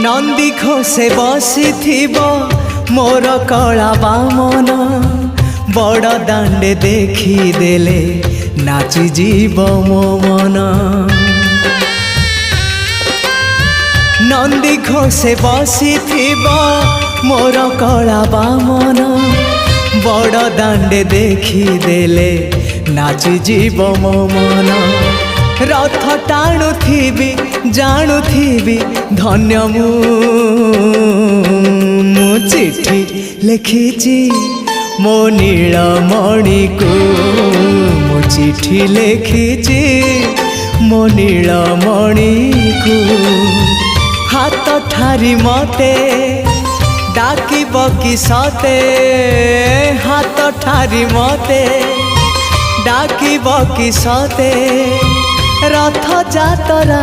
नंदी घोषे बसी मोर कला बामन बड़ दांडे देखी देले नाची जीव मो मन। नंदी घोषे बसी मोर कला बामन बड़ दांडे देखी देले नाची जीव मो मन। रथ टाणुथिबी जाणुथिबी धन्य मु चिट्ठी लिखिची मो नीलमणि को मु चिट्ठी लिखिची मो नीलमणि को। हाथ ठारी मते डाकिब कि सते हाथ ठारी मते डाकिब कि सते रथ जातरा।